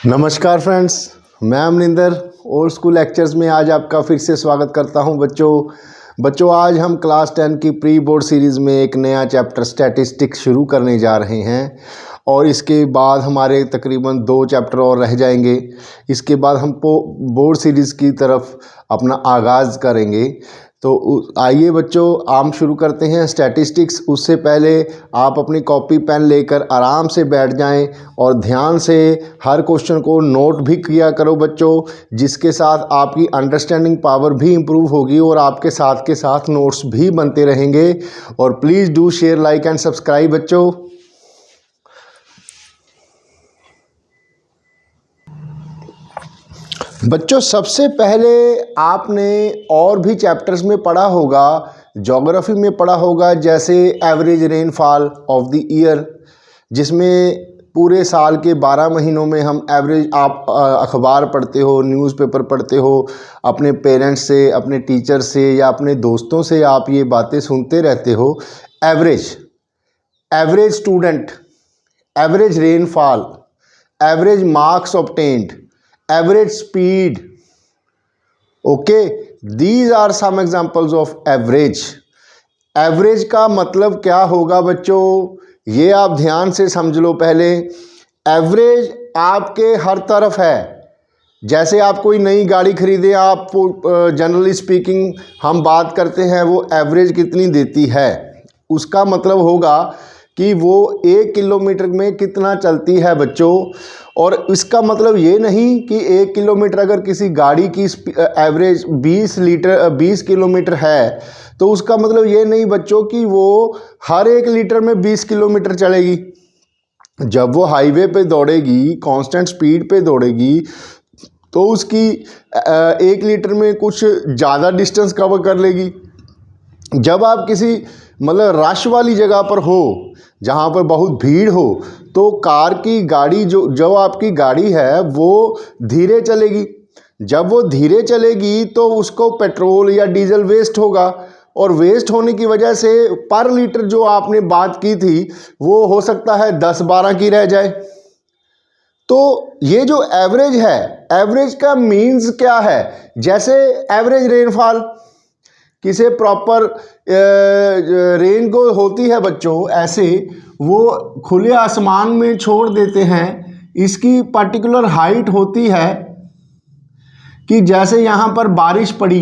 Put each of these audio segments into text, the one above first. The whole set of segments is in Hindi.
नमस्कार फ्रेंड्स, मैं अमरिंदर ओल्ड स्कूल लेक्चर्स में आज आपका फिर से स्वागत करता हूं। बच्चों आज हम क्लास 10 की प्री बोर्ड सीरीज़ में एक नया चैप्टर स्टैटिस्टिक्स शुरू करने जा रहे हैं और इसके बाद हमारे तकरीबन 2 चैप्टर और रह जाएंगे। इसके बाद हम बोर्ड सीरीज़ की तरफ अपना आगाज़ करेंगे। तो आइए बच्चों, हम शुरू करते हैं स्टैटिस्टिक्स। उससे पहले आप अपनी कॉपी पेन लेकर आराम से बैठ जाएं और ध्यान से हर क्वेश्चन को नोट भी किया करो बच्चों, जिसके साथ आपकी अंडरस्टैंडिंग पावर भी इम्प्रूव होगी और आपके साथ के साथ नोट्स भी बनते रहेंगे। और please do share, like and subscribe बच्चों। बच्चों सबसे पहले आपने और भी चैप्टर्स में पढ़ा होगा, ज्योग्राफी में पढ़ा होगा, जैसे average rainfall of the year, जिसमें पूरे साल के 12 महीनों में हम एवरेज, आप अखबार पढ़ते हो, न्यूज़पेपर पढ़ते हो, अपने पेरेंट्स से, अपने टीचर से या अपने दोस्तों से आप ये बातें सुनते रहते हो। Average student, average rainfall, average marks obtained, average speed. Okay, these are some examples of average. Average का मतलब क्या होगा बच्चों, ये आप ध्यान से समझ लो। पहले एवरेज आपके हर तरफ है। जैसे आप कोई नई गाड़ी खरीदे, आप जनरली स्पीकिंग हम बात करते हैं वो एवरेज कितनी देती है, उसका मतलब होगा कि वो 1 किलोमीटर में कितना चलती है बच्चों। और इसका मतलब ये नहीं कि 1 किलोमीटर अगर किसी गाड़ी की एवरेज 20 किलोमीटर है तो उसका मतलब ये नहीं बच्चों कि वो हर 1 लीटर में 20 किलोमीटर चलेगी। जब वो हाईवे पे दौड़ेगी, कांस्टेंट स्पीड पे दौड़ेगी, तो उसकी 1 लीटर में कुछ ज़्यादा डिस्टेंस कवर कर लेगी। जब आप किसी मतलब रश वाली जगह पर हो, जहाँ पर बहुत भीड़ हो, तो कार की गाड़ी जो आपकी गाड़ी है वो धीरे चलेगी। जब वो धीरे चलेगी तो उसको पेट्रोल या डीजल वेस्ट होगा, और वेस्ट होने की वजह से पर लीटर जो आपने बात की थी वो हो सकता है 10-12 की रह जाए। तो ये जो एवरेज है, एवरेज का मीन्स क्या है? जैसे एवरेज रेनफॉल, किसे प्रॉपर रेन को होती है बच्चों, ऐसे वो खुले आसमान में छोड़ देते हैं। इसकी पर्टिकुलर हाइट होती है कि जैसे यहाँ पर बारिश पड़ी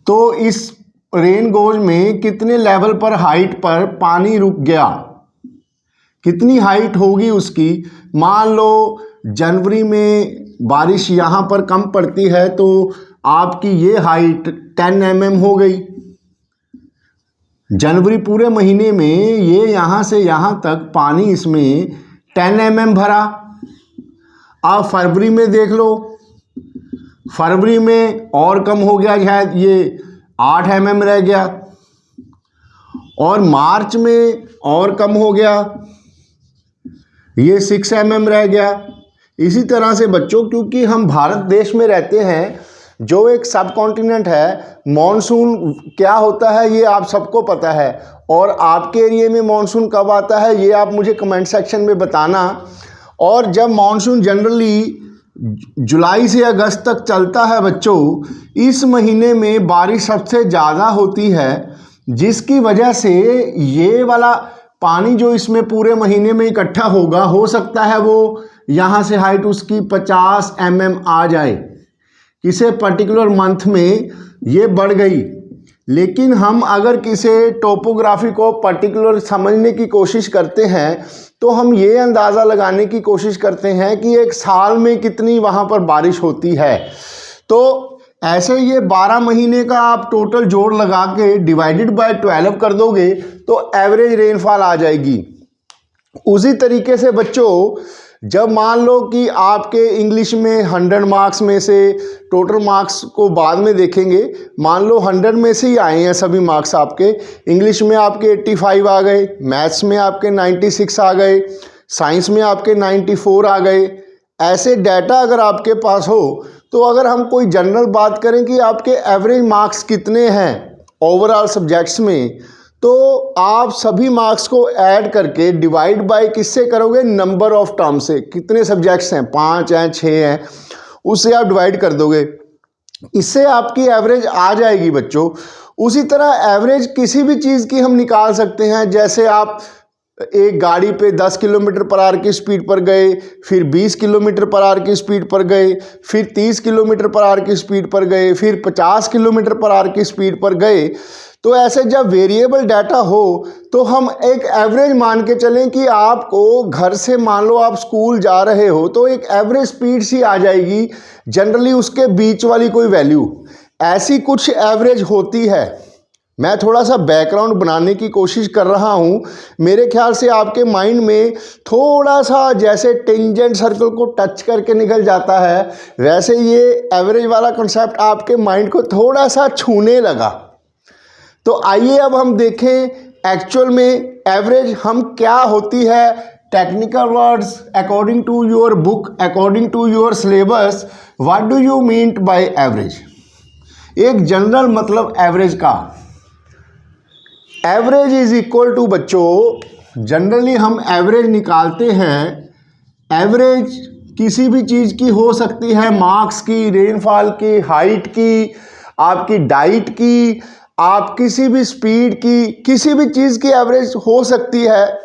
तो इस रेन गोज में कितने लेवल पर हाइट पर पानी रुक गया, कितनी हाइट होगी उसकी। मान लो जनवरी में बारिश यहाँ पर कम पड़ती है तो आपकी ये हाइट 10 mm हो गई। जनवरी पूरे महीने में ये यहाँ से यहाँ तक पानी इसमें 10 mm भरा। अब फरवरी में देख लो, फरवरी में और कम हो गया, शायद ये 8 mm रह गया, और मार्च में और कम हो गया, ये 6 mm रह गया। इसी तरह से बच्चों, क्योंकि हम भारत देश में रहते हैं जो एक सब कॉन्टिनेंट है, मॉनसून क्या होता है ये आप सबको पता है, और आपके एरिया में मॉनसून कब आता है ये आप मुझे कमेंट सेक्शन में बताना। और जब मॉनसून जनरली जुलाई से अगस्त तक चलता है बच्चों, इस महीने में बारिश सबसे ज़्यादा होती है, जिसकी वजह से ये वाला पानी जो इसमें पूरे महीने में इकट्ठा होगा, हो सकता है वो यहाँ से हाइट उसकी 50 mm आ जाए, किसी पर्टिकुलर मंथ में ये बढ़ गई। लेकिन हम अगर किसी टोपोग्राफी को पर्टिकुलर समझने की कोशिश करते हैं तो हम ये अंदाज़ा लगाने की कोशिश करते हैं कि एक साल में कितनी वहाँ पर बारिश होती है। तो ऐसे ये 12 महीने का आप टोटल जोड़ लगा के डिवाइडेड बाय 12 कर दोगे तो एवरेज रेनफॉल आ जाएगी। उसी तरीके से बच्चों, जब मान लो कि आपके इंग्लिश में 100 मार्क्स में से, टोटल मार्क्स को बाद में देखेंगे, मान लो 100 में से ही आए हैं सभी मार्क्स आपके, इंग्लिश में आपके 85 आ गए, मैथ्स में आपके 96 आ गए, साइंस में आपके 94 आ गए। ऐसे डाटा अगर आपके पास हो तो अगर हम कोई जनरल बात करें कि आपके एवरेज मार्क्स कितने हैं ओवरऑल सब्जेक्ट्स में, तो आप सभी मार्क्स को ऐड करके डिवाइड बाय किससे करोगे, नंबर ऑफ टर्म से। कितने सब्जेक्ट्स हैं, 5 हैं 6 हैं, उससे आप डिवाइड कर दोगे, इससे आपकी एवरेज आ जाएगी बच्चों। उसी तरह एवरेज किसी भी चीज़ की हम निकाल सकते हैं। जैसे आप एक गाड़ी पे 10 किलोमीटर पर आवर की स्पीड पर गए, फिर 20 किलोमीटर पर आवर की स्पीड पर गए, फिर 30 किलोमीटर पर आवर की स्पीड पर गए, फिर 50 किलोमीटर पर आवर की स्पीड पर गए। तो ऐसे जब वेरिएबल डाटा हो तो हम एक एवरेज मान के चलें कि आपको घर से, मान लो आप स्कूल जा रहे हो, तो एक एवरेज स्पीड सी आ जाएगी, जनरली उसके बीच वाली कोई वैल्यू, ऐसी कुछ एवरेज होती है। मैं थोड़ा सा बैकग्राउंड बनाने की कोशिश कर रहा हूँ, मेरे ख्याल से आपके माइंड में थोड़ा सा जैसे टेंजेंट सर्कल को टच करके निकल जाता है, वैसे ये एवरेज वाला कॉन्सेप्ट आपके माइंड को थोड़ा सा छूने लगा। तो आइए अब हम देखें एक्चुअल में एवरेज हम क्या होती है। Technical words according to your book, according to your syllabus, what do you mean by average. एक जनरल मतलब एवरेज का, एवरेज इज इक्वल टू बच्चों, जनरली हम एवरेज निकालते हैं। एवरेज किसी भी चीज़ की हो सकती है, मार्क्स की, रेनफॉल की, हाइट की, आपकी डाइट की, आप किसी भी स्पीड की, किसी भी चीज़ की एवरेज हो सकती है।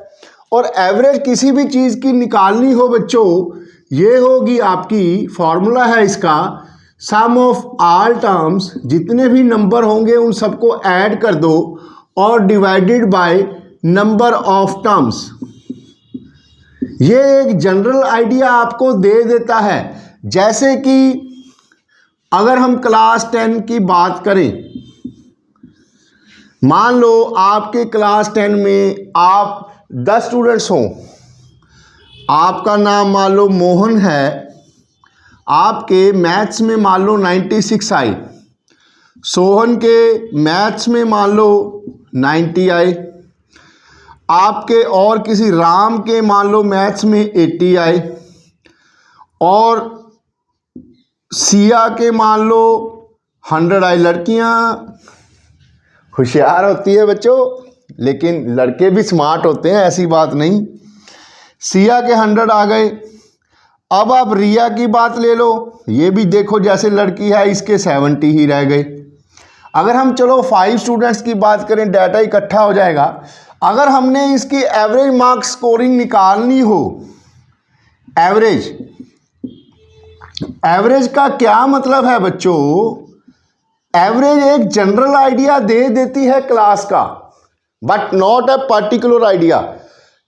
और एवरेज किसी भी चीज़ की निकालनी हो बच्चों, ये होगी आपकी, फॉर्मूला है इसका, सम ऑफ ऑल टर्म्स, जितने भी नंबर होंगे उन सबको ऐड कर दो और divided by number of terms. ये एक जनरल आइडिया आपको दे देता है। जैसे कि अगर हम क्लास 10 की बात करें, मान लो आपके क्लास 10 में आप 10 स्टूडेंट्स हों, आपका नाम मान लो मोहन है, आपके मैथ्स में मान लो 96 आए, सोहन के मैथ्स में मान लो 90 आए, आपके और किसी राम के मान लो मैथ्स में 80 आए, और सिया के मान लो 100 आए। लड़कियां होशियार होती है बच्चों, लेकिन लड़के भी स्मार्ट होते हैं, ऐसी बात नहीं। सिया के 100 आ गए। अब आप रिया की बात ले लो, ये भी देखो जैसे लड़की है, इसके 70 ही रह गए। अगर हम चलो 5 स्टूडेंट्स की बात करें, डाटा इकट्ठा हो जाएगा। अगर हमने इसकी एवरेज मार्क्स स्कोरिंग निकालनी हो, एवरेज, एवरेज का क्या मतलब है बच्चों, एवरेज एक जनरल आइडिया दे देती है क्लास का, but not a particular idea.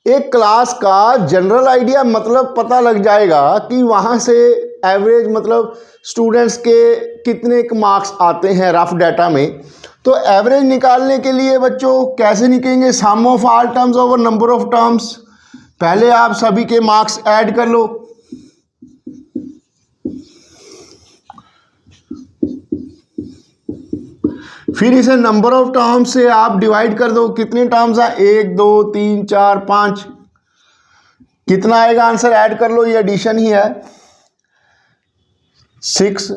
एक क्लास का जनरल आइडिया मतलब पता लग जाएगा कि वहाँ से एवरेज मतलब स्टूडेंट्स के कितने मार्क्स आते हैं रफ डाटा में। तो एवरेज निकालने के लिए बच्चों कैसे निकलेंगे, sum of all terms over number of terms. पहले आप सभी के मार्क्स ऐड कर लो, फिर इसे नंबर ऑफ टर्म्स से आप डिवाइड कर दो। कितने टर्म्स हैं, 1 2 3 4 5, कितना आएगा आंसर ऐड कर लो, ये एडिशन ही है। 6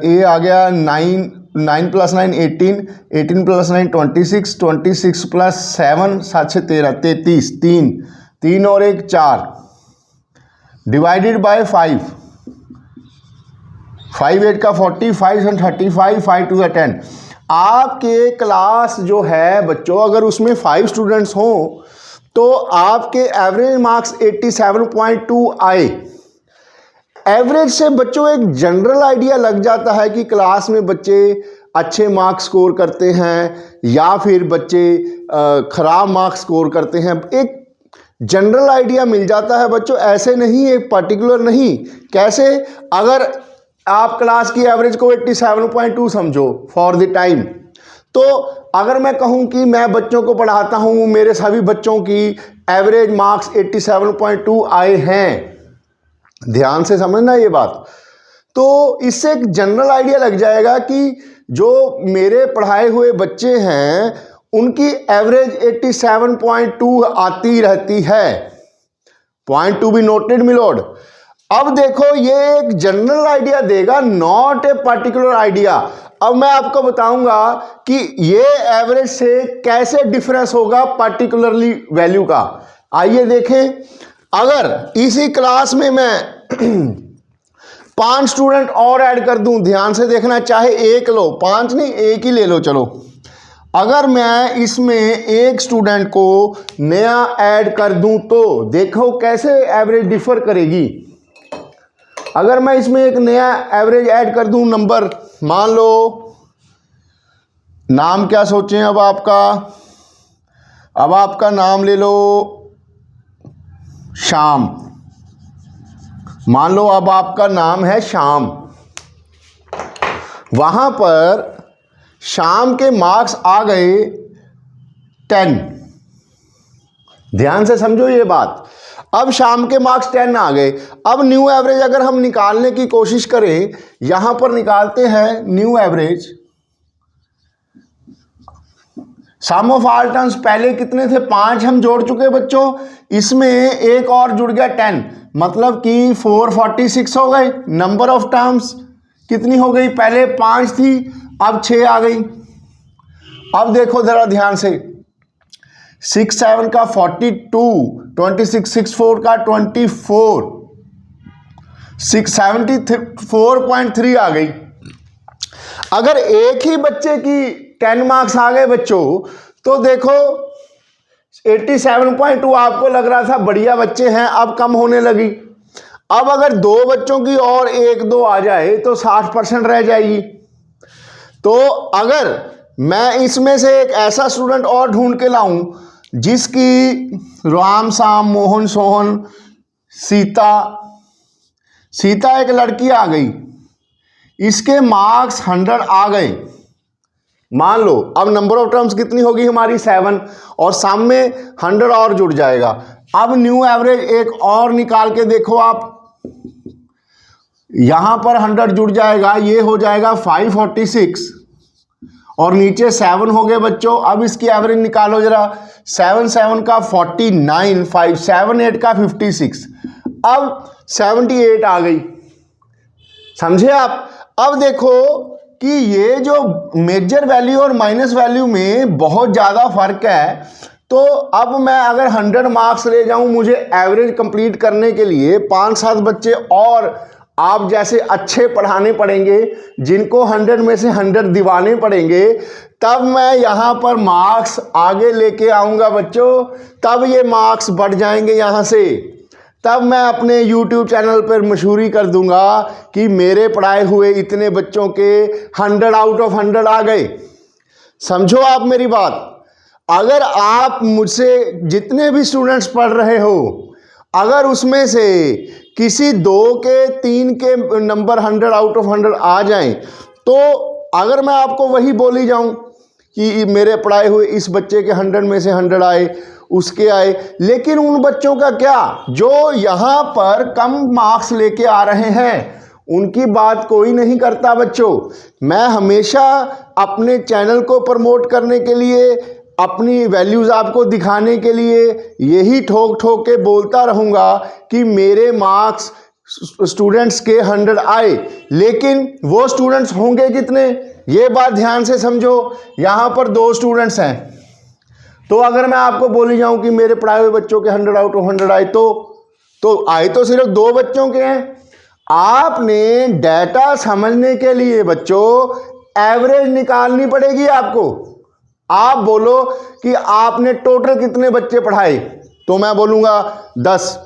ए आ गया, 9 + 9 18, 18 + 9 26, 26 + 7 7 6 13 33, 3 और 1 4, डिवाइडेड बाय 5, 5 8 का 40, 5 7 35, 5 2 10। आपके क्लास जो है बच्चों, अगर उसमें 5 स्टूडेंट्स हों तो आपके एवरेज मार्क्स 87.2 आए। एवरेज से बच्चों एक जनरल आइडिया लग जाता है कि क्लास में बच्चे अच्छे मार्क्स स्कोर करते हैं या फिर बच्चे खराब मार्क्स स्कोर करते हैं। एक जनरल आइडिया मिल जाता है बच्चों, ऐसे नहीं, एक पर्टिकुलर नहीं। कैसे, अगर आप क्लास की एवरेज को 87.2 समझो फॉर द टाइम, तो अगर मैं कहूं कि मैं बच्चों को पढ़ाता हूं, मेरे सभी बच्चों की एवरेज मार्क्स 87.2 आए हैं, ध्यान से समझना ये बात, तो इससे एक जनरल आइडिया लग जाएगा कि जो मेरे पढ़ाए हुए बच्चे हैं उनकी एवरेज 87.2 आती रहती है। Point to be noted milord. अब देखो ये एक जनरल आइडिया देगा, नॉट ए पर्टिकुलर आइडिया। अब मैं आपको बताऊंगा कि ये एवरेज से कैसे डिफरेंस होगा पर्टिकुलरली वैल्यू का। आइए देखें, अगर इसी क्लास में मैं 5 स्टूडेंट और ऐड कर दूं, ध्यान से देखना, चाहे एक लो, 5 नहीं, एक ही ले लो, चलो। अगर मैं इसमें एक स्टूडेंट को नया ऐड कर दूं तो देखो कैसे एवरेज डिफर करेगी। अगर मैं इसमें एक नया एवरेज ऐड कर दूं नंबर, मान लो नाम क्या सोचें अब आपका नाम ले लो श्याम, मान लो अब आपका नाम है श्याम। वहां पर श्याम के मार्क्स आ गए 10। ध्यान से समझो ये बात। अब शाम के मार्क्स 10 आ गए। अब न्यू एवरेज अगर हम निकालने की कोशिश करें, यहां पर निकालते हैं new average. Sum of all terms पहले कितने थे, 5 हम जोड़ चुके बच्चों, इसमें एक और जुड़ गया 10, मतलब कि 446 हो गए। नंबर ऑफ टर्म्स कितनी हो गई, पहले 5 थी, अब 6 आ गई। अब देखो जरा ध्यान से, 6 7 का 42, 26 6 4 का 24, 674.3 आ गई। अगर एक ही बच्चे की 10 मार्क्स आ गए बच्चों, तो देखो 87.2 आपको लग रहा था बढ़िया बच्चे हैं, अब कम होने लगी। अब अगर 2 बच्चों की और 1-2 आ जाए तो 60% रह जाएगी। तो अगर मैं इसमें से एक ऐसा स्टूडेंट और ढूंढ के लाऊं जिसकी राम शाम मोहन सोहन सीता एक लड़की आ गई, इसके मार्क्स 100 आ गए, मान लो। अब नंबर ऑफ टर्म्स कितनी होगी हमारी, 7, और सामने 100 और जुड़ जाएगा। अब न्यू एवरेज एक और निकाल के देखो आप, यहां पर 100 जुड़ जाएगा, ये हो जाएगा 546 और नीचे 7 हो गए बच्चों। अब इसकी एवरेज निकालो जरा, 7 7 का 49, 5 7 8 का 56, अब 78 आ गई। समझे आप। अब देखो कि ये जो मेजर वैल्यू और माइनस वैल्यू में बहुत ज़्यादा फर्क है। तो अब मैं अगर 100 मार्क्स ले जाऊं, मुझे एवरेज कंप्लीट करने के लिए 5-7 बच्चे और आप जैसे अच्छे पढ़ाने पड़ेंगे, जिनको 100 में से 100 दिवाने पड़ेंगे, तब मैं यहाँ पर मार्क्स आगे लेके आऊँगा बच्चों। तब ये मार्क्स बढ़ जाएंगे यहाँ से, तब मैं अपने YouTube चैनल पर मशहूरी कर दूंगा कि मेरे पढ़ाए हुए इतने बच्चों के 100 आउट ऑफ 100 आ गए। समझो आप मेरी बात। अगर आप मुझसे जितने भी स्टूडेंट्स पढ़ रहे हो, अगर उसमें से किसी 2 के 3 के नंबर 100 आउट ऑफ 100 आ जाएं, तो अगर मैं आपको वही बोली जाऊं कि मेरे पढ़ाए हुए इस बच्चे के 100 में से 100 आए, उसके आए, लेकिन उन बच्चों का क्या जो यहाँ पर कम मार्क्स लेके आ रहे हैं, उनकी बात कोई नहीं करता बच्चों। मैं हमेशा अपने चैनल को प्रमोट करने के लिए, अपनी वैल्यूज़ आपको दिखाने के लिए यही ठोक ठोक के बोलता रहूँगा कि मेरे मार्क्स स्टूडेंट्स के 100 आए, लेकिन वो स्टूडेंट्स होंगे कितने, ये बात ध्यान से समझो। यहाँ पर 2 स्टूडेंट्स हैं, तो अगर मैं आपको बोली जाऊं कि मेरे पढ़ाए हुए बच्चों के 100 आउट ऑफ 100 आए, तो आए तो सिर्फ 2 बच्चों के हैं। आपने डाटा समझने के लिए बच्चों एवरेज निकालनी पड़ेगी आपको। आप बोलो कि आपने टोटल कितने बच्चे पढ़ाए, तो मैं बोलूँगा 10।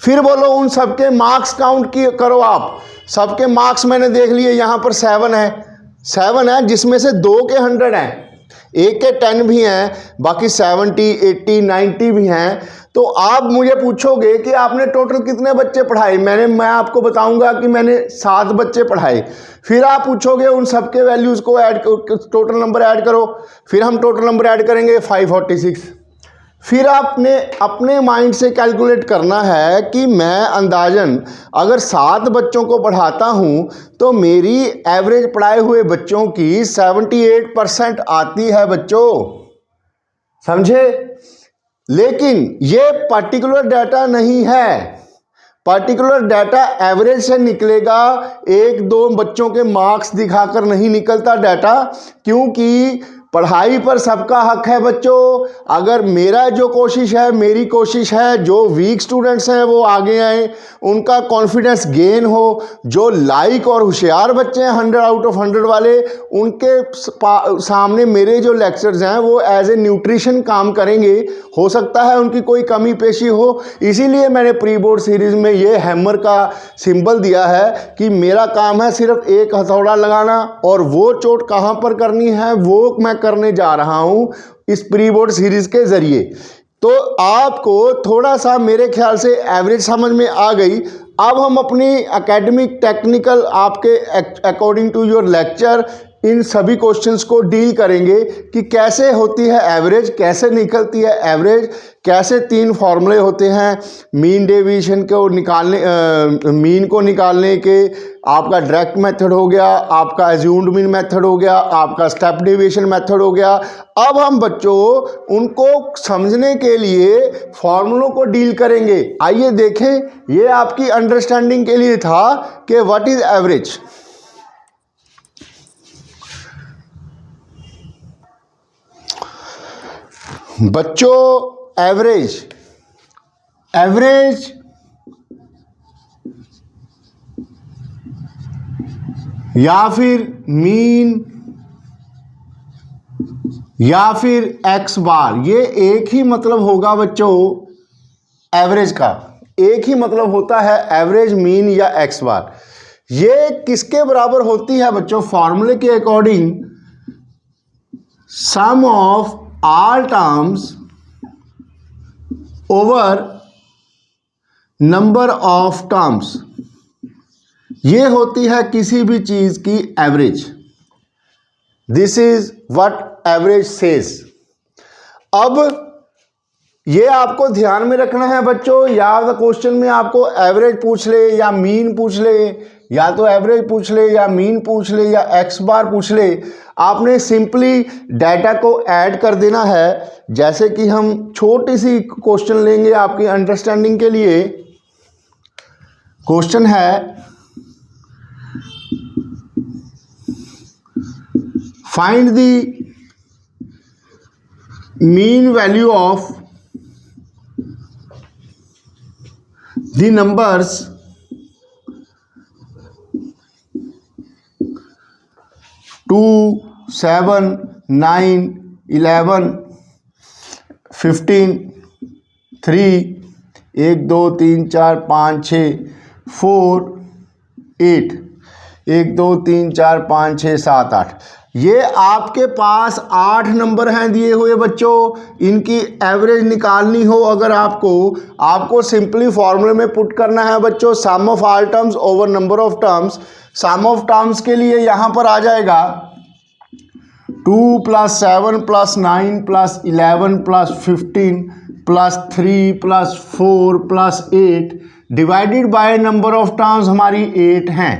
फिर बोलो उन सबके मार्क्स काउंट करो आप। सबके मार्क्स मैंने देख लिए, यहाँ पर 7 है, जिसमें से 2 के 100 हैं, एक के 10 भी हैं, बाकी 70 80 90 भी हैं। तो आप मुझे पूछोगे कि आपने टोटल कितने बच्चे पढ़ाए, मैं आपको बताऊंगा कि मैंने 7 बच्चे पढ़ाए। फिर आप पूछोगे उन सबके वैल्यूज़ को टोटल नंबर ऐड करो, फिर हम टोटल नंबर ऐड करेंगे 546। फिर आपने अपने माइंड से कैलकुलेट करना है कि मैं अंदाजन अगर 7 बच्चों को पढ़ाता हूं तो मेरी एवरेज पढ़ाए हुए बच्चों की 78% आती है बच्चों। समझे। लेकिन ये पर्टिकुलर डाटा नहीं है, पर्टिकुलर डाटा एवरेज से निकलेगा, एक दो बच्चों के मार्क्स दिखाकर नहीं निकलता डाटा, क्योंकि पढ़ाई पर सबका हक है बच्चों। अगर मेरा जो कोशिश है, मेरी कोशिश है जो वीक स्टूडेंट्स हैं वो आगे आए, उनका कॉन्फिडेंस गेन हो, जो लाइक और होशियार बच्चे हैं 100 आउट ऑफ 100 वाले, उनके सामने मेरे जो लेक्चर्स हैं वो एज ए न्यूट्रिशन काम करेंगे। हो सकता है उनकी कोई कमी पेशी हो, इसीलिए मैंने प्री बोर्ड सीरीज में ये हैमर का सिंबल दिया है कि मेरा काम है सिर्फ एक हथौड़ा लगाना, और वो चोट कहाँ पर करनी है वो मैं करने जा रहा हूं इस प्री बोर्ड सीरीज के जरिए। तो आपको थोड़ा सा मेरे ख्याल से एवरेज समझ में आ गई। अब हम अपनी एकेडमिक टेक्निकल आपके अकॉर्डिंग टू योर लेक्चर इन सभी क्वेश्चंस को डील करेंगे कि कैसे होती है एवरेज, कैसे निकलती है एवरेज, कैसे 3 फॉर्मूले होते हैं मीन डेविएशन को निकालने, मीन को निकालने के। आपका डायरेक्ट मेथड हो गया, आपका एज्यूम्ड मीन मेथड हो गया, आपका स्टेप डेविएशन मेथड हो गया। अब हम बच्चों उनको समझने के लिए फॉर्मूलों को डील करेंगे। आइए देखें, ये आपकी अंडरस्टैंडिंग के लिए था कि व्हाट इज एवरेज। बच्चों एवरेज या फिर मीन या फिर एक्स बार, ये एक ही मतलब होगा बच्चों एवरेज का, एक ही मतलब होता है एवरेज, मीन या एक्स बार। ये किसके बराबर होती है बच्चों? फॉर्मूले के according sum of all terms over number of terms, ये होती है किसी भी चीज की average. This is what average says. अब ये आपको ध्यान में रखना है बच्चों, या तो क्वेश्चन में आपको एवरेज पूछ ले या मीन पूछ ले, या तो एवरेज पूछ ले या मीन पूछ ले या एक्स बार पूछ ले, आपने सिंपली डाटा को ऐड कर देना है। जैसे कि हम छोटी सी क्वेश्चन लेंगे आपकी अंडरस्टैंडिंग के लिए। क्वेश्चन है find the mean value of the numbers 2, 7, 9, 11, 15, 3, 1, 2, 3, 4, 5, 6, 4, 8, 1, 2, 3, 4, 5, 6, 7, 8। ये आपके पास 8 नंबर हैं दिए हुए बच्चों। इनकी एवरेज निकालनी हो अगर आपको सिंपली फॉर्मूले में पुट करना है बच्चों, sum of all terms over number of terms. Sum of terms के लिए यहां पर आ जाएगा 2 + 7 + 9 + 11 + 15 + 3 + 4 + 8 divided by number of terms हमारी 8 हैं।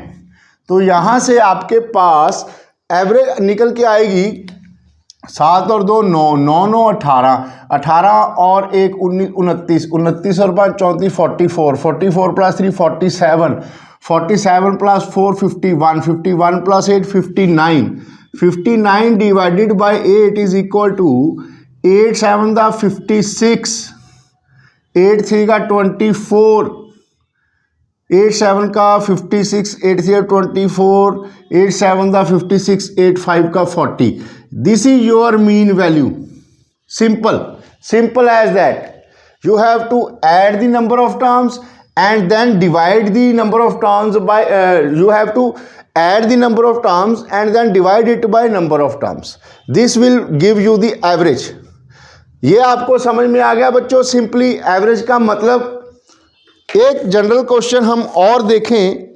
तो यहां से आपके पास एवरेज निकल के आएगी 7 और 2 9, 9 9 18, 18 और 1 29, 29 और 5 34, 44, 44 + 3 47, 47 + 4 51, 51 + 8 59, 59 divided by 8 is equal to 8 7 का 56, 8 3 का 24, 8 7 का 56, 8 3 का 24, 8 7 का 56, 8 5 का 40। This is your mean value. simple as that. You have to add the number of terms and then divide the number of terms by you have to add the number of terms and then divide it by number of terms. This will give you the average. ये आपको समझ में आ गया बच्चों सिंपली एवरेज का मतलब। एक जनरल क्वेश्चन हम और देखें।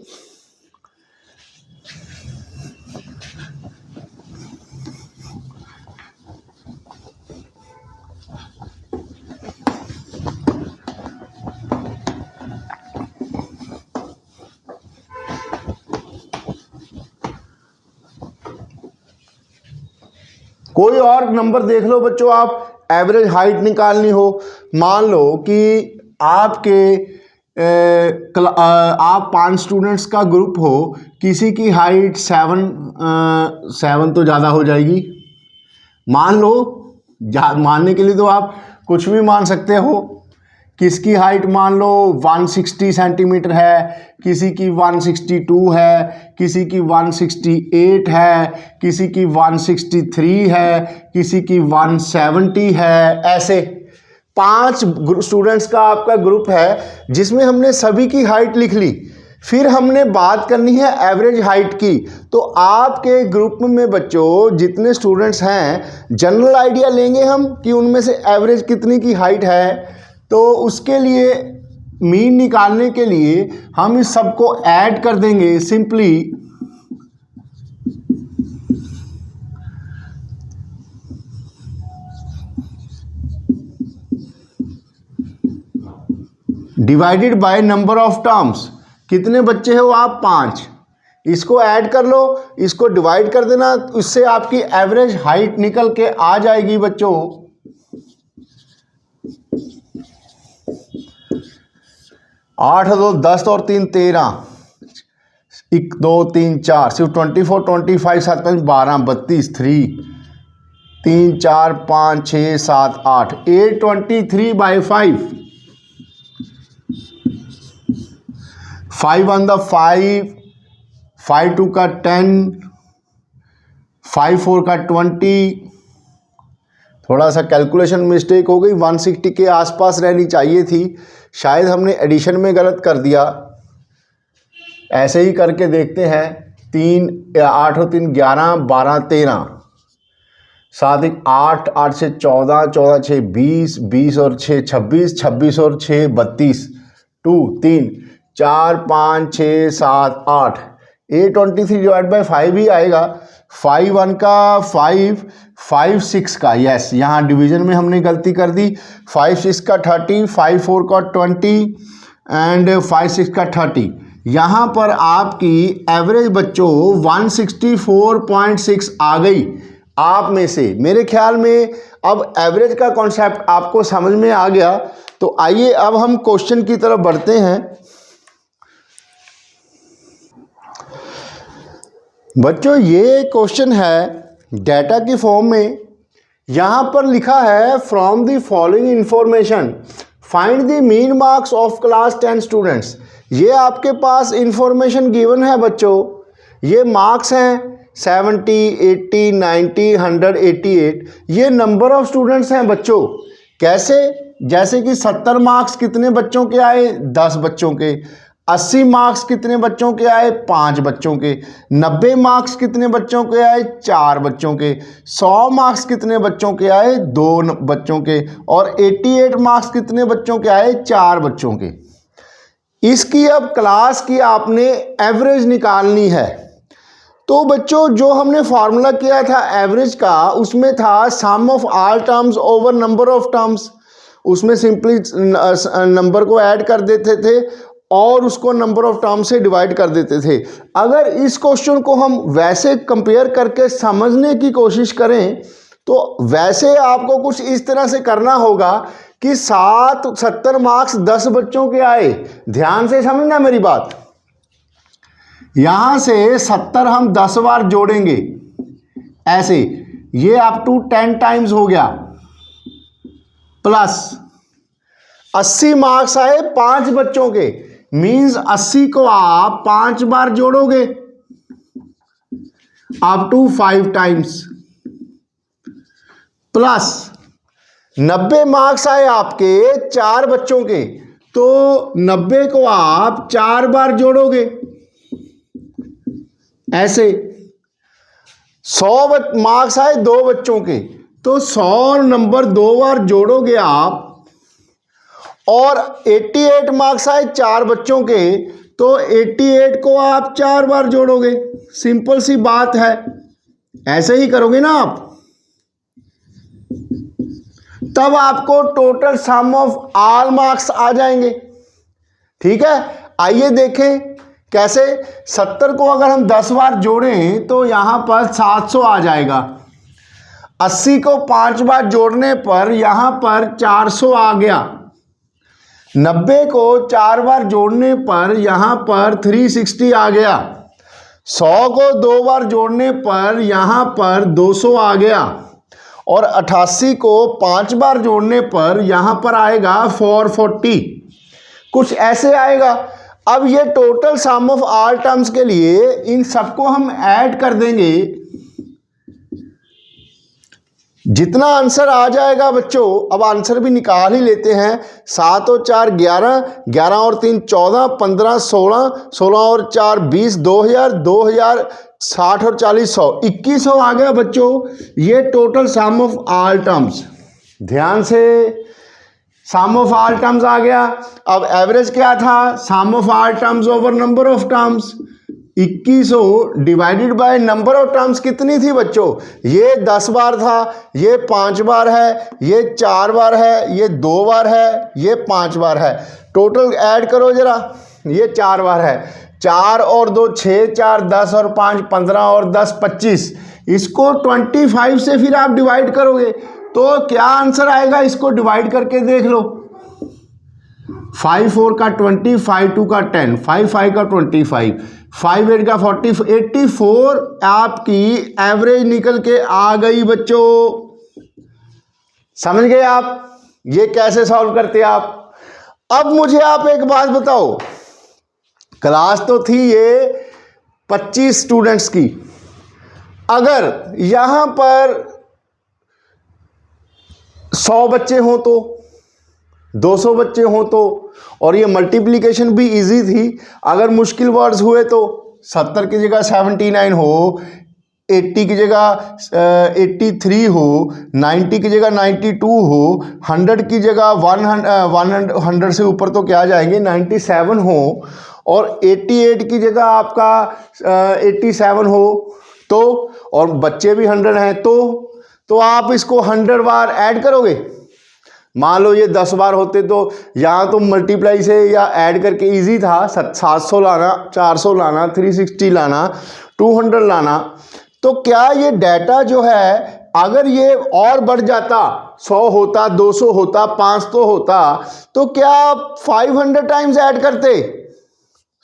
कोई और नंबर देख लो बच्चों, आप एवरेज हाइट निकालनी हो। मान लो कि आपके आप 5 स्टूडेंट्स का ग्रुप हो, किसी की हाइट 7 तो ज़्यादा हो जाएगी, मान लो, मानने के लिए तो आप कुछ भी मान सकते हो। किसकी हाइट मान लो 160 सेंटीमीटर है, किसी की 162 है, किसी की 168 है, किसी की 163 है, किसी की 170 है। ऐसे 5 स्टूडेंट्स का आपका ग्रुप है जिसमें हमने सभी की हाइट लिख ली। फिर हमने बात करनी है एवरेज हाइट की। तो आपके ग्रुप में बच्चों जितने स्टूडेंट्स हैं, जनरल आइडिया लेंगे हम कि उनमें से एवरेज कितनी की हाइट है। तो उसके लिए मीन निकालने के लिए हम इस सबको ऐड कर देंगे simply. Divided by number of terms. कितने बच्चे हो आप? 5। इसको ऐड कर लो, इसको डिवाइड कर देना, उससे आपकी एवरेज हाइट निकल के आ जाएगी बच्चों। 8 2 10 और 3 13, 1 2 3 4, सिर्फ 24 25 7 5 12 32 3 3 4 5 6 7 8 823/5 5 on the 5 5 2 का 10 5 4 का 20। थोड़ा सा कैलकुलेशन मिस्टेक हो गई, 160 के आसपास रहनी चाहिए थी, शायद हमने एडिशन में गलत कर दिया। ऐसे ही करके देखते हैं। 3 8 और 3 11 12 13 7 1 8 8 से 14 14 6 20 20 और 6 26 26 और 6 32 2 3 4 5 6 7 8 823/5 ही आएगा। 5 1 का 5 5 6 का, यस, यहाँ डिवीजन में हमने गलती कर दी। 5 6 का 30, 5 4 का 20 एंड 5 6 का 30। यहाँ पर आपकी एवरेज बच्चों 164.6 आ गई आप में से। मेरे ख्याल में अब एवरेज का कॉन्सेप्ट आपको समझ में आ गया। तो आइए अब हम क्वेश्चन की तरफ बढ़ते हैं। बच्चों ये क्वेश्चन है डेटा की फॉर्म में। यहाँ पर लिखा है from the following information find the mean marks of class 10 students. ये आपके पास इंफॉर्मेशन गिवन है बच्चों, ये मार्क्स हैं 70 80 90 100 88। ये नंबर ऑफ स्टूडेंट्स हैं बच्चों। कैसे? जैसे कि 70 मार्क्स कितने बच्चों के आए? 10 बच्चों के। 80 मार्क्स कितने बच्चों के आए? 5 बच्चों के। 90 मार्क्स कितने बच्चों के आए? 4 बच्चों के। 100 मार्क्स कितने बच्चों के आए? 2 बच्चों के। और 88 मार्क्स कितने बच्चों के आए? 4 बच्चों के। इसकी अब क्लास की आपने एवरेज निकालनी है। तो बच्चों जो हमने फार्मूला किया था एवरेज का, उसमें था sum of all terms over number of terms. उसमें सिंपली नंबर को ऐड कर देते थे और उसको नंबर ऑफ टर्म से डिवाइड कर देते थे। अगर इस क्वेश्चन को हम वैसे कंपेयर करके समझने की कोशिश करें तो वैसे आपको कुछ इस तरह से करना होगा कि 70 मार्क्स 10 बच्चों के आए। ध्यान से समझना मेरी बात। यहां से 70 हम 10 बार जोड़ेंगे ऐसे, ये अप टू 10 टाइम्स हो गया। प्लस 80 मार्क्स आए 5 बच्चों के, मींस 80 को आप 5 बार जोड़ोगे up to 5 times. Plus 90 marks आए आपके 4 बच्चों के, तो 90 को आप 4 बार जोड़ोगे ऐसे। 100 मार्क्स आए 2 बच्चों के, तो 100 नंबर 2 बार जोड़ोगे आप। और 88 मार्क्स आए 4 बच्चों के, तो 88 को आप 4 बार जोड़ोगे। सिंपल सी बात है, ऐसे ही करोगे ना आप, तब आपको total sum of all marks आ जाएंगे। ठीक है, आइए देखें कैसे। 70 को अगर हम 10 बार जोड़ें तो यहां पर 700 आ जाएगा। 80 को 5 बार जोड़ने पर यहां पर 400 आ गया। 90 को 4 बार जोड़ने पर यहाँ पर 360 आ गया। 100 को 2 बार जोड़ने पर यहाँ पर 200 आ गया। और 88 को 5 बार जोड़ने पर यहाँ पर आएगा 440, कुछ ऐसे आएगा। अब ये total sum of all terms के लिए इन सबको हम ऐड कर देंगे। जितना आंसर आ जाएगा बच्चों, अब आंसर भी निकाल ही लेते हैं। 7 और 4 11, 11 और 3 14, 15 16, 16 और 4 20, 2000, 2000, 60 और 40 100, 2100 आ गया बच्चों। ये total sum of all terms, ध्यान से, सम ऑफ ऑल टर्म्स आ गया। अब एवरेज क्या था? Sum of all terms over number of terms. 2100 divided by number of terms कितनी थी बच्चों? ये 10 बार था, ये 5 बार है, ये 4 बार है, ये 2 बार है, ये 5 बार है। टोटल ऐड करो जरा, ये 4 बार है। 4 और 2 6, 4 10 और 5 15 और 10 25। इसको 25 से फिर आप डिवाइड करोगे तो क्या आंसर आएगा? इसको डिवाइड करके देख लो। 5 4 का 20, 5 2 का 10, 5 5 का 25, 5 8 का 40, 84 आपकी एवरेज निकल के आ गई बच्चों। समझ गए आप? ये कैसे सॉल्व करते आप? अब मुझे आप एक बात बताओ, क्लास तो थी ये 25 स्टूडेंट्स की, अगर यहां पर 100 बच्चे हों तो, 200 बच्चे हों तो, और ये मल्टीप्लिकेशन भी इजी थी। अगर मुश्किल वर्ड्स हुए तो 70 की जगह 79 हो, 80 की जगह 83 हो, 90 की जगह 92 हो, 100 की जगह 100 से ऊपर तो क्या जाएंगे 97 हो, और 88 की जगह आपका 87 हो तो, और बच्चे भी 100 हैं तो आप इसको 100 बार ऐड करोगे। मान लो ये 10 बार होते तो यहाँ तो मल्टीप्लाई से या ऐड करके इजी था। 700 लाना, 400 लाना, 360 लाना, 200 लाना। तो क्या ये डाटा जो है, अगर ये और बढ़ जाता, 100 होता, 200 होता, 500 होता, तो क्या आप 500 टाइम्स ऐड करते?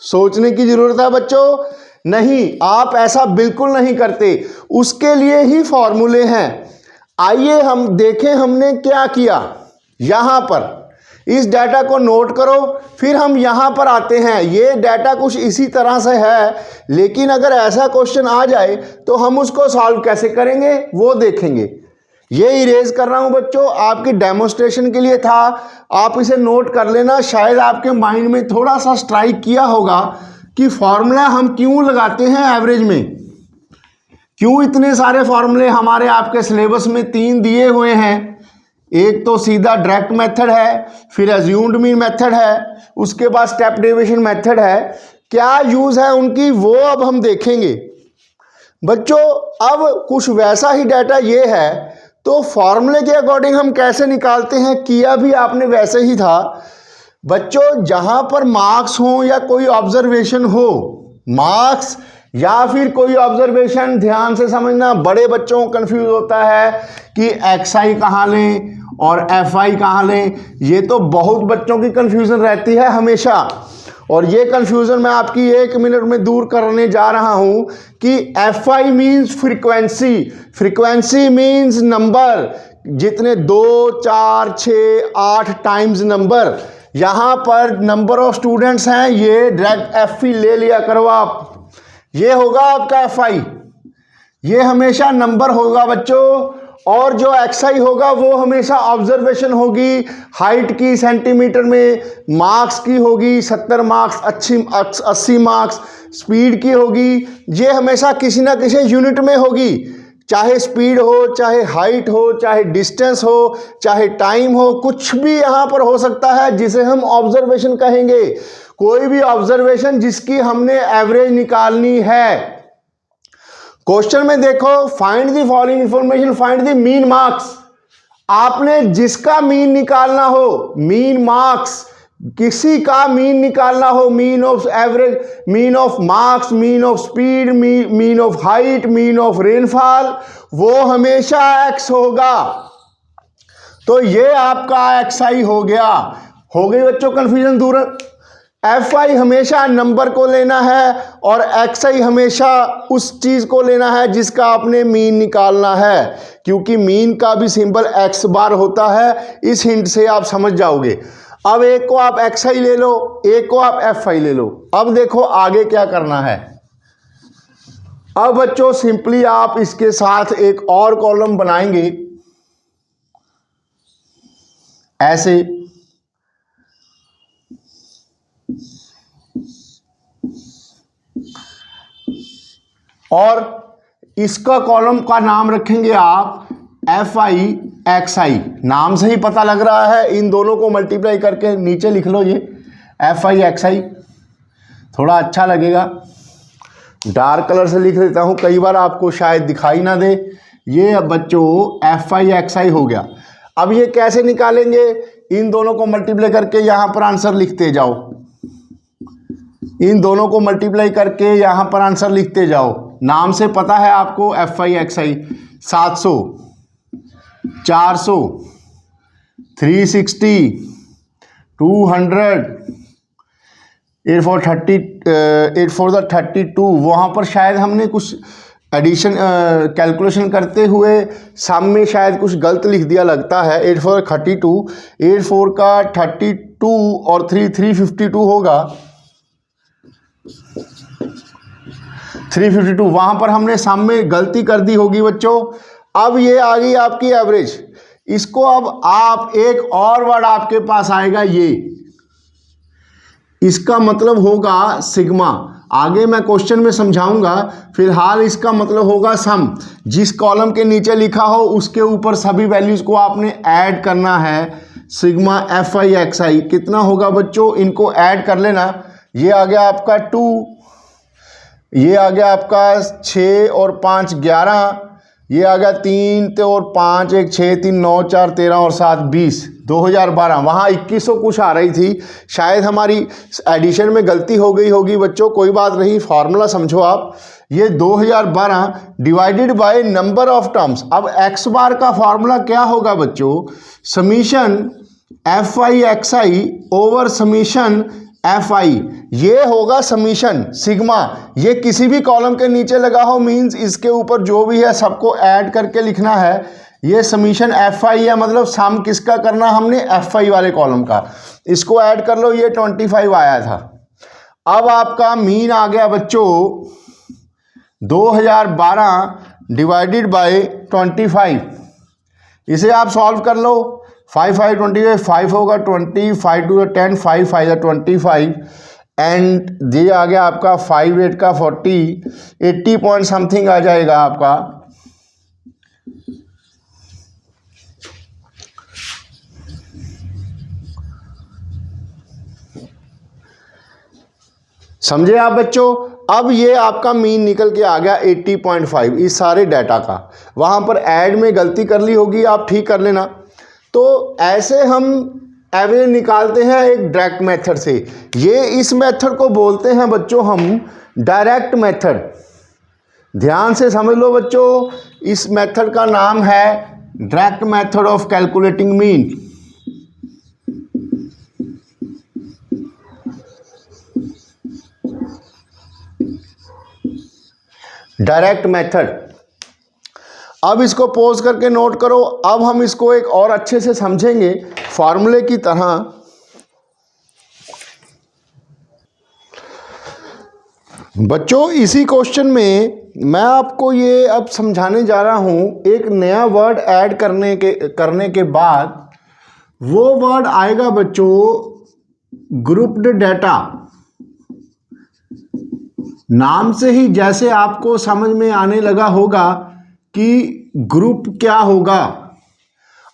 सोचने की जरूरत है बच्चों। नहीं, आप ऐसा बिल्कुल नहीं करते। उसके लिए ही फॉर्मूले हैं। आइए हम देखें हमने क्या किया। यहां पर इस डाटा को नोट करो, फिर हम यहां पर आते हैं। ये डाटा कुछ इसी तरह से है, लेकिन अगर ऐसा क्वेश्चन आ जाए तो हम उसको सॉल्व कैसे करेंगे वो देखेंगे। ये इरेज कर रहा हूं बच्चों, आपकी डेमोन्स्ट्रेशन के लिए था। आप इसे नोट कर लेना। शायद आपके माइंड में थोड़ा सा स्ट्राइक किया होगा कि फॉर्मूला हम क्यों लगाते हैं एवरेज में, क्यों इतने सारे फॉर्मूले हमारे आपके सिलेबस में 3 दिए हुए हैं। एक तो सीधा डायरेक्ट मेथड है, फिर अज्यूम्ड मीन मेथड है, उसके बाद स्टेप डेविएशन मेथड है। क्या यूज है उनकी वो अब हम देखेंगे बच्चों। अब कुछ वैसा ही डाटा ये है, तो फॉर्मूले के अकॉर्डिंग हम कैसे निकालते हैं, किया भी आपने वैसे ही था बच्चों। जहां पर मार्क्स हो या कोई ऑब्जर्वेशन हो, मार्क्स या फिर कोई ऑब्जर्वेशन, ध्यान से समझना। बड़े बच्चों को कंफ्यूज होता है कि XI कहाँ लें और FI कहाँ लें। ये तो बहुत बच्चों की कंफ्यूजन रहती है हमेशा, और ये कंफ्यूजन मैं आपकी 1 मिनट में दूर करने जा रहा हूं कि FI means frequency, frequency means number, जितने 2 4 6 8 टाइम्स नंबर। यहां पर नंबर ऑफ स्टूडेंट्स हैं, ये डायरेक्ट FE ले लिया करो आप। ये होगा आपका FI, ये हमेशा नंबर होगा बच्चों। और जो XI होगा वो हमेशा ऑब्जर्वेशन होगी, हाइट की सेंटीमीटर में, मार्क्स की होगी 70 मार्क्स, 80 मार्क्स, स्पीड की होगी, ये हमेशा किसी ना किसी यूनिट में होगी। चाहे स्पीड हो, चाहे हाइट हो, चाहे डिस्टेंस हो, चाहे टाइम हो, कुछ भी यहाँ पर हो सकता है जिसे हम ऑब्जर्वेशन कहेंगे। कोई भी ऑब्जर्वेशन जिसकी हमने एवरेज निकालनी है। क्वेश्चन में देखो, find the following information, find the mean marks. आपने जिसका मीन निकालना हो, मीन मार्क्स, किसी का मीन निकालना हो, mean of average, mean of marks, mean of speed, mean of height, mean of rainfall, वो हमेशा x होगा। तो ये आपका XI हो गया। हो गई बच्चों कंफ्यूजन दूर। FI हमेशा नंबर को लेना है और XI हमेशा उस चीज को लेना है जिसका आपने मीन निकालना है, क्योंकि मीन का भी सिंबल X बार होता है। इस हिंट से आप समझ जाओगे। अब एक को आप XI ले लो, एक को आप FI ले लो। अब देखो आगे क्या करना है। अब बच्चों सिंपली आप इसके साथ एक और कॉलम बनाएंगे ऐसे, और इसका कॉलम का नाम रखेंगे आप FI XI। नाम से ही पता लग रहा है, इन दोनों को मल्टीप्लाई करके नीचे लिख लो ये FI XI, थोड़ा अच्छा लगेगा। डार्क कलर से लिख देता हूं, कई बार आपको शायद दिखाई ना दे। ये अब बच्चों FI XI हो गया। अब ये कैसे निकालेंगे, इन दोनों को मल्टीप्लाई करके यहां पर आंसर लिखते जाओ, इन दोनों को मल्टीप्लाई करके यहां पर आंसर लिखते जाओ। नाम से पता है आपको FI XI। 700, 400, 360, 200, 8 for the 32। वहाँ पर शायद हमने कुछ एडिशन कैलकुलेशन करते हुए सम में शायद कुछ गलत लिख दिया लगता है। 8 4 32, 8 4 का 32 और 3 352 होगा। 352 वहाँ पर हमने सम में गलती कर दी होगी बच्चों। अब ये आ गई आपकी एवरेज। इसको अब आप एक और वर्ड आपके पास आएगा, ये इसका मतलब होगा सिग्मा। आगे मैं क्वेश्चन में समझाऊंगा, फिलहाल इसका मतलब होगा सम। जिस कॉलम के नीचे लिखा हो उसके ऊपर सभी वैल्यूज को आपने ऐड करना है। सिग्मा FI XI कितना होगा बच्चों, इनको ऐड कर लेना। ये आ गया आपका 2, ये आ गया आपका 6 और 5 11, ये आ गया 3 और 5 1 6 3 9 4 13 और 7 20। 2012 वहाँ 2100 कुछ आ रही थी, शायद हमारी एडिशन में गलती हो गई होगी बच्चों, कोई बात नहीं, फार्मूला समझो आप। ये 2012 divided by number of terms. अब x बार का फार्मूला क्या होगा बच्चों, summation FI XI over summation FI। ये होगा समीशन सिग्मा। ये किसी भी कॉलम के नीचे लगा हो, मींस इसके ऊपर जो भी है सबको ऐड करके लिखना है। ये समीशन FI है, मतलब सम किसका करना हमने, FI वाले कॉलम का। इसको ऐड कर लो, ये 25 आया था। अब आपका मीन आ गया बच्चों 2012 डिवाइडेड बाय 25। इसे आप सॉल्व कर लो। 5 5 25 5 होगा 20, 5 2 10, 5 5 25 एंड ये आ गया आपका 5 8 का 40, 80 पॉइंट समथिंग आ जाएगा आपका। समझे आप बच्चों। अब ये आपका मीन निकल के आ गया 80.5 इस सारे डाटा का। वहां पर ऐड में गलती कर ली होगी, आप ठीक कर लेना। तो ऐसे हम एवरेज निकालते हैं एक डायरेक्ट मेथड से। ये इस मेथड को बोलते हैं बच्चों हम डायरेक्ट मेथड। ध्यान से समझ लो बच्चों, इस मेथड का नाम है direct method of calculating mean. Direct method. अब इसको पॉज करके नोट करो। अब हम इसको एक और अच्छे से समझेंगे फॉर्मूले की तरह। बच्चों इसी क्वेश्चन में मैं आपको ये अब समझाने जा रहा हूं, एक नया वर्ड ऐड करने के बाद वो वर्ड आएगा बच्चों ग्रुप्ड डाटा। नाम से ही जैसे आपको समझ में आने लगा होगा कि ग्रुप क्या होगा।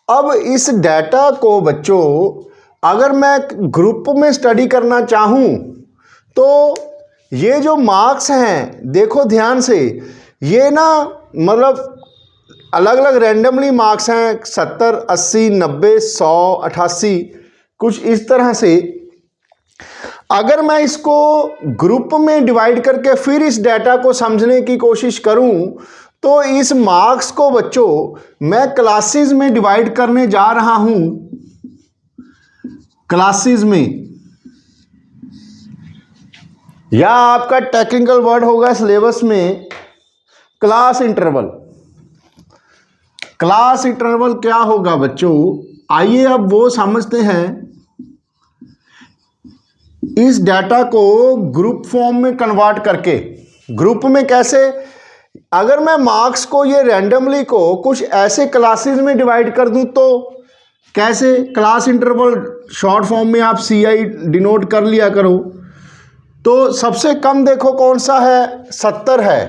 अब इस डाटा को बच्चों अगर मैं ग्रुप में स्टडी करना चाहूं तो ये जो मार्क्स हैं देखो ध्यान से, ये ना मतलब अलग अलग रैंडमली मार्क्स हैं, 70 80 90 100 88 कुछ इस तरह से। अगर मैं इसको ग्रुप में डिवाइड करके फिर इस डाटा को समझने की कोशिश करूं तो इस मार्क्स को बच्चों मैं क्लासेस में डिवाइड करने जा रहा हूं। क्लासेस में, या आपका टेक्निकल वर्ड होगा सिलेबस में क्लास इंटरवल। क्लास इंटरवल क्या होगा बच्चों, आइए अब वो समझते हैं। इस डाटा को ग्रुप फॉर्म में कन्वर्ट करके, ग्रुप में कैसे, अगर मैं मार्क्स को ये रैंडमली को कुछ ऐसे क्लासेस में डिवाइड कर दूं तो कैसे, क्लास इंटरवल शॉर्ट फॉर्म में आप CI डिनोट कर लिया करो। तो सबसे कम देखो कौन सा है, 70 है।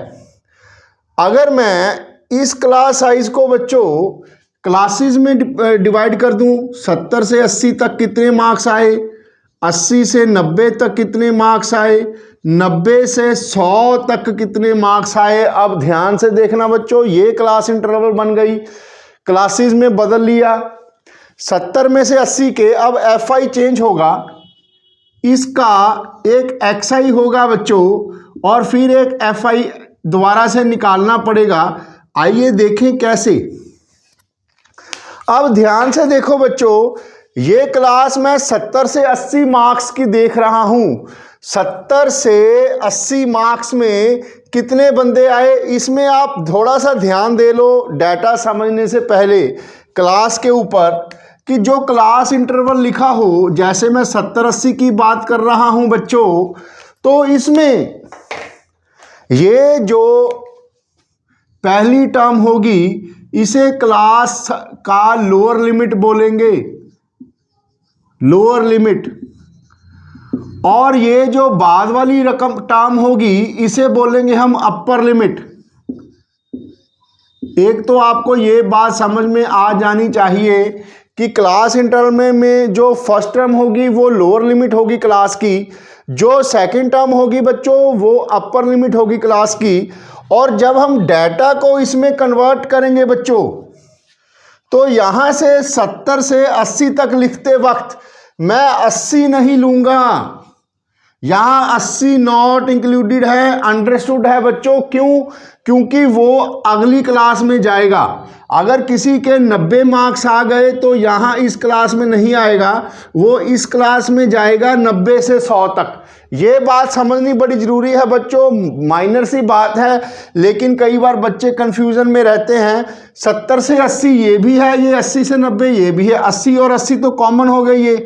अगर मैं इस क्लास साइज को बच्चों क्लासेस में डिवाइड कर दूं, 70 से 80 तक कितने मार्क्स आए, 80 से 90 तक कितने मार्क्स आए, 90 से 100 तक कितने मार्क्स आए। अब ध्यान से देखना बच्चों, ये क्लास इंटरवल बन गई, क्लासेस में बदल लिया। 70 में से 80 के अब FI चेंज होगा, इसका एक XI होगा बच्चों, और फिर एक FI दोबारा से निकालना पड़ेगा। आइए देखें कैसे। अब ध्यान से देखो बच्चों, ये क्लास मैं 70 से 80 मार्क्स की देख रहा हूं। 70 से 80 मार्क्स में कितने बंदे आए, इसमें आप थोड़ा सा ध्यान दे लो डाटा समझने से पहले क्लास के ऊपर, कि जो क्लास इंटरवल लिखा हो, जैसे मैं 70-80 की बात कर रहा हूं बच्चों, तो इसमें ये जो पहली टर्म होगी इसे क्लास का लोअर लिमिट बोलेंगे, लोअर लिमिट, और ये जो बाद वाली रकम टर्म होगी इसे बोलेंगे हम अपर लिमिट। एक तो आपको ये बात समझ में आ जानी चाहिए कि क्लास इंटरवल में जो फर्स्ट टर्म होगी वो लोअर लिमिट होगी क्लास की, जो सेकंड टर्म होगी बच्चों वो अपर लिमिट होगी क्लास की। और जब हम डाटा को इसमें कन्वर्ट करेंगे बच्चों, तो यहां से 70 से 80 तक लिखते वक्त मैं 80 नहीं लूंगा, यहां 80 नॉट इंक्लूडेड है, अंडरस्टूड है बच्चों। क्यों, क्योंकि वो अगली क्लास में जाएगा। अगर किसी के 90 मार्क्स आ गए तो यहां इस क्लास में नहीं आएगा, वो इस क्लास में जाएगा 90 से 100 तक। ये बात समझनी बड़ी जरूरी है बच्चों, माइनर सी बात है लेकिन कई बार बच्चे कंफ्यूजन में रहते हैं। 70 से 80 ये भी है, ये 80 से 90 ये भी है, 80 और 80 तो कॉमन हो गई ये,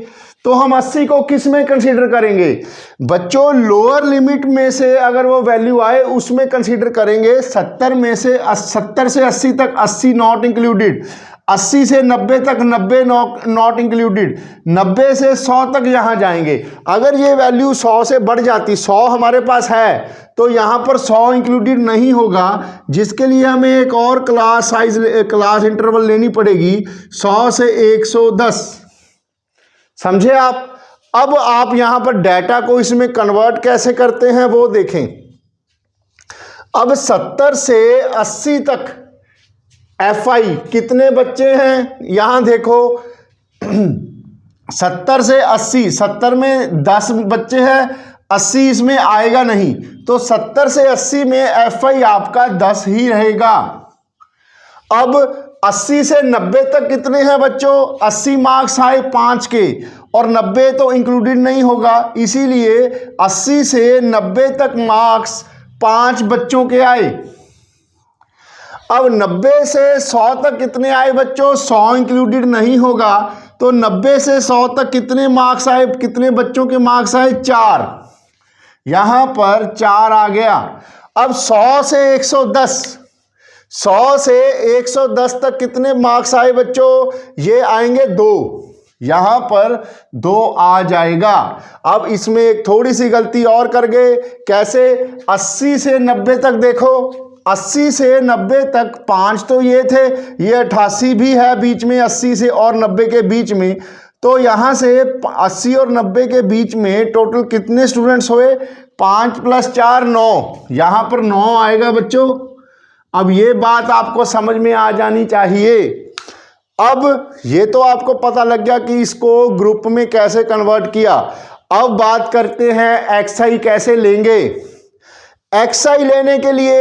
तो हम 80 को किस में कंसीडर करेंगे बच्चों, लोअर लिमिट में से अगर वो वैल्यू आए उसमें कंसीडर करेंगे। 70 में से 70 से 80 तक 80 नॉट इंक्लूडेड, 80 से 90 तक 90 नॉट इंक्लूडेड, 90 से 100 तक यहां जाएंगे। अगर ये वैल्यू 100 से बढ़ जाती, 100 हमारे पास है तो यहां पर 100 इंक्लूडेड नहीं होगा, जिसके लिए हमें एक और क्लास साइज क्लास इंटरवल लेनी पड़ेगी, 100 से 110। समझे आप। अब आप यहां पर डाटा को इसमें कन्वर्ट कैसे करते हैं वो देखें। अब 70 से 80 तक FI कितने बच्चे हैं, यहां देखो 70 से 80, 70 में 10 बच्चे हैं, 80 इसमें आएगा नहीं, तो 70 से 80 में FI आपका 10 ही रहेगा। अब 80 से 90 तक कितने हैं बच्चों, 80 मार्क्स आए 5 के, और 90 तो इंक्लूडेड नहीं होगा, इसीलिए 80 से 90 तक मार्क्स 5 बच्चों के आए। अब 90 से 100 तक कितने आए बच्चों, 100 इंक्लूडेड नहीं होगा, तो 90 से 100 तक कितने मार्क्स आए, कितने बच्चों के मार्क्स आए, 4, यहां पर 4 आ गया। अब 100 से 110, 100 से 110 तक कितने मार्क्स आए बच्चों, ये आएंगे 2, यहां पर 2 आ जाएगा। अब इसमें एक थोड़ी सी गलती और कर गए, कैसे, 80 से 90 तक देखो, 80 से 90 तक 5 तो ये थे, ये 88 भी है बीच में 80 से और 90 के बीच में, तो यहां से 80 और 90 के बीच में टोटल कितने स्टूडेंट्स हुए, 5 + 4 9, यहां पर 9 आएगा बच्चों। अब ये बात आपको समझ में आ जानी चाहिए। अब ये तो आपको पता लग गया कि इसको ग्रुप में कैसे कन्वर्ट किया। अब बात करते हैं XI कैसे लेंगे। XI लेने के लिए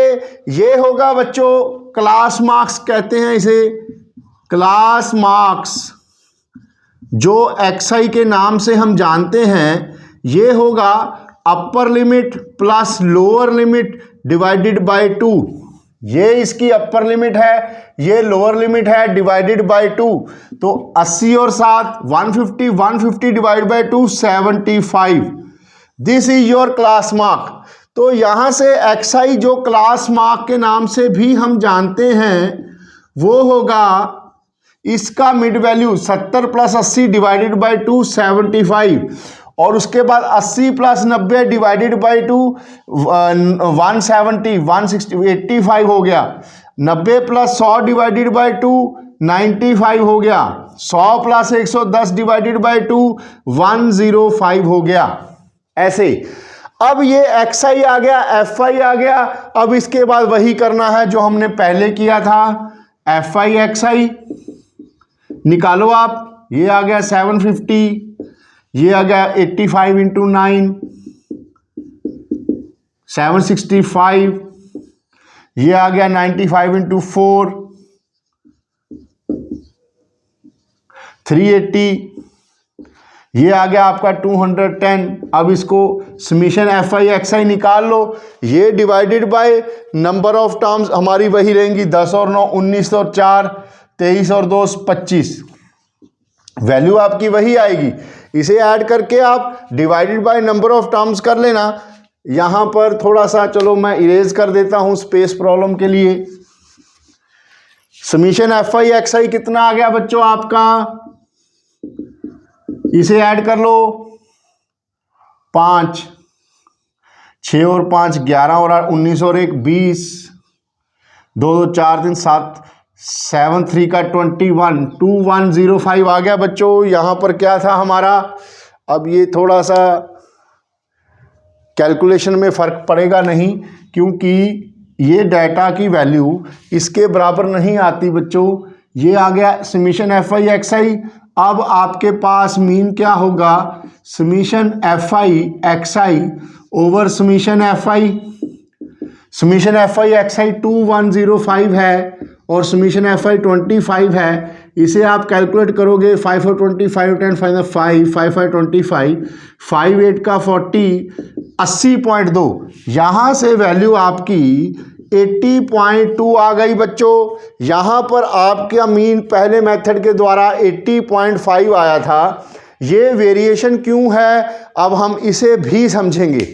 ये होगा बच्चों, क्लास मार्क्स कहते हैं इसे, क्लास मार्क्स। जो xi के नाम से हम जानते हैं, ये होगा upper limit plus lower limit divided by 2। ये इसकी अपर लिमिट है, ये लोअर लिमिट है, डिवाइडेड बाय 2। तो 80 और 7 150, 150 divide by 2 75। This is your class mark. तो यहां से xi जो क्लास मार्क के नाम से भी हम जानते हैं, वो होगा इसका mid value 70 plus 80 divided by 2 75। और उसके बाद 80 प्लस 90 डिवाइडेड बाई 2 170 160 85 हो गया। 90 प्लस 100 डिवाइडेड बाई 2 95 हो गया। 100 प्लस 110 डिवाइडेड बाई 2 105 हो गया। ऐसे अब ये xi आ गया, fi आ गया। अब इसके बाद वही करना है जो हमने पहले किया था, fi xi निकालो आप। ये आ गया 750, ये आ गया 85 इंटू 9 765, ये आ गया 95 इंटू 4 380, ये आ गया आपका 210। अब इसको समीशन fi xi निकाल लो। ये divided by number of terms हमारी वही रहेंगी, 10 और 9 19 और 4 23 और 2 25। वैल्यू आपकी वही आएगी। इसे ऐड करके आप divided by number of terms कर लेना। यहां पर थोड़ा सा चलो मैं इरेज कर देता हूं स्पेस प्रॉब्लम के लिए। समीशन fi xi कितना आ गया बच्चों आपका, इसे ऐड कर लो। 5 6 और 5 11 और 19 और 1 20 2 2 4 3 7 7 3 का 21 2105 आ गया बच्चों। यहां पर क्या था हमारा, अब ये थोड़ा सा कैलकुलेशन में फर्क पड़ेगा नहीं, क्योंकि ये डाटा की वैल्यू इसके बराबर नहीं आती बच्चों। ये आ गया समीशन fi xi। अब आपके पास मीन क्या होगा, summation fi xi over summation fi। Summation fi xi 2105 है और समीशन fi 25 है। इसे आप कैलकुलेट करोगे, 5 और 25 10 5 5 5 5 25 5 8 का 40 80.2। यहाँ से वैल्यू आपकी 80.2 आ गई बच्चों। यहाँ पर आपका मीन पहले मेथड के द्वारा 80.5 आया था। ये वेरिएशन क्यों है, अब हम इसे भी समझेंगे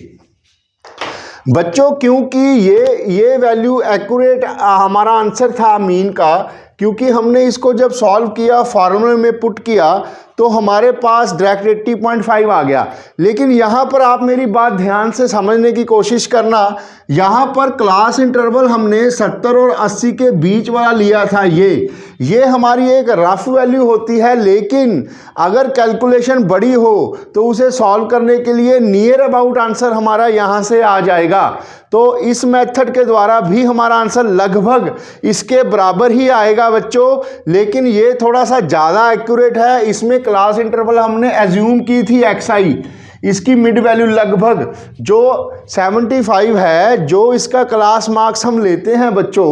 बच्चों, क्योंकि ये वैल्यू एक्यूरेट हमारा आंसर था मीन का, क्योंकि हमने इसको जब सॉल्व किया फार्मूले में पुट किया तो हमारे पास डायरेक्ट 80.5 आ गया। लेकिन यहाँ पर आप मेरी बात ध्यान से समझने की कोशिश करना। यहाँ पर क्लास इंटरवल हमने 70 और 80 के बीच वाला लिया था। ये हमारी एक रफ वैल्यू होती है, लेकिन अगर कैलकुलेशन बड़ी हो तो उसे सॉल्व करने के लिए नियर अबाउट आंसर हमारा यहाँ से आ जाएगा। तो इस मेथड के द्वारा भी हमारा आंसर लगभग इसके बराबर ही आएगा बच्चों, लेकिन ये थोड़ा सा ज़्यादा एक्यूरेट है। इसमें क्लास इंटरवल हमने एज्यूम की थी xi, इसकी मिड वैल्यू लगभग जो 75 है, जो इसका क्लास मार्क्स हम लेते हैं बच्चों,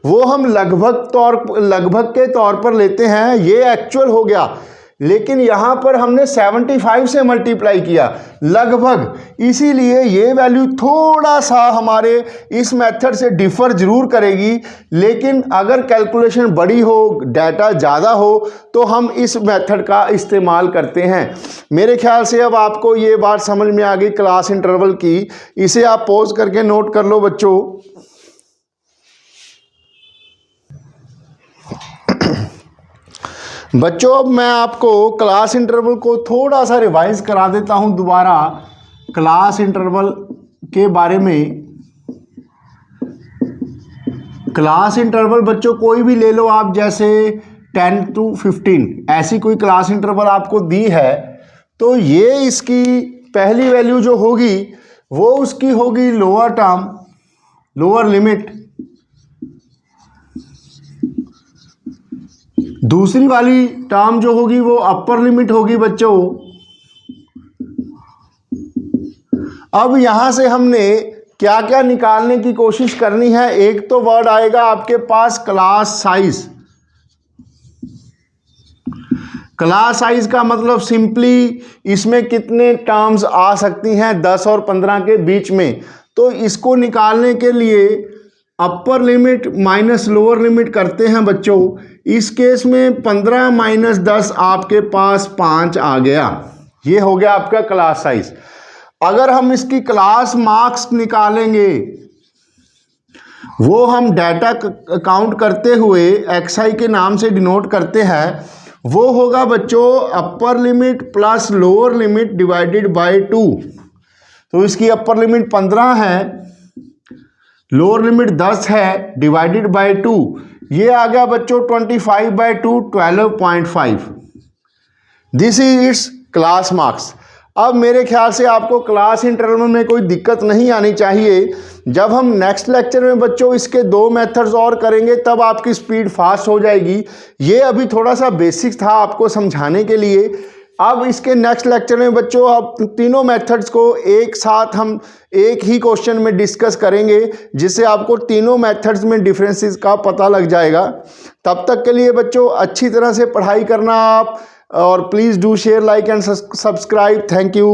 वो हम लगभग के तौर पर लेते हैं। ये एक्चुअल हो गया, लेकिन यहाँ पर हमने 75 से मल्टीप्लाई किया लगभग, इसीलिए ये वैल्यू थोड़ा सा हमारे इस मेथड से डिफर जरूर करेगी। लेकिन अगर कैलकुलेशन बड़ी हो, डाटा ज़्यादा हो, तो हम इस मेथड का इस्तेमाल करते हैं। मेरे ख्याल से अब आपको ये बात समझ में आ गई क्लास इंटरवल की। इसे आप पॉज करके नोट कर लो बच्चों। बच्चों अब मैं आपको क्लास इंटरवल को थोड़ा सा रिवाइज करा देता हूं दोबारा। क्लास इंटरवल के बारे में, क्लास इंटरवल बच्चों कोई भी ले लो आप, जैसे 10 to 15 ऐसी कोई क्लास इंटरवल आपको दी है, तो ये इसकी पहली वैल्यू जो होगी वो उसकी होगी लोअर टर्म, लोअर लिमिट। दूसरी वाली टर्म जो होगी वो अपर लिमिट होगी बच्चों। अब यहां से हमने क्या क्या निकालने की कोशिश करनी है। एक तो वर्ड आएगा आपके पास क्लास साइज। क्लास साइज का मतलब सिंपली इसमें कितने टर्म्स आ सकती हैं 10 और 15 के बीच में। तो इसको निकालने के लिए upper limit minus lower limit करते हैं बच्चों। इस केस में 15 माइनस 10 आपके पास 5 आ गया। ये हो गया आपका क्लास साइज। अगर हम इसकी क्लास मार्क्स निकालेंगे, वो हम डाटा काउंट करते हुए xi के नाम से डिनोट करते हैं। वो होगा बच्चों upper limit plus lower limit divided by 2। तो इसकी अपर लिमिट 15 है, लोअर लिमिट 10 है, डिवाइडेड बाय 2। ये आ गया बच्चों 25/2 12.5। This is it's class marks. अब मेरे ख्याल से आपको क्लास इंटरवल में कोई दिक्कत नहीं आनी चाहिए। जब हम नेक्स्ट लेक्चर में बच्चों इसके 2 मेथड्स और करेंगे तब आपकी स्पीड फास्ट हो जाएगी। ये अभी थोड़ा सा बेसिक था आपको समझाने के लिए। अब इसके नेक्स्ट लेक्चर में बच्चों आप तीनों मेथड्स को एक साथ हम एक ही क्वेश्चन में डिस्कस करेंगे, जिससे आपको तीनों मेथड्स में डिफरेंसेस का पता लग जाएगा। तब तक के लिए बच्चों अच्छी तरह से पढ़ाई करना आप, और please do share, like and subscribe. Thank you.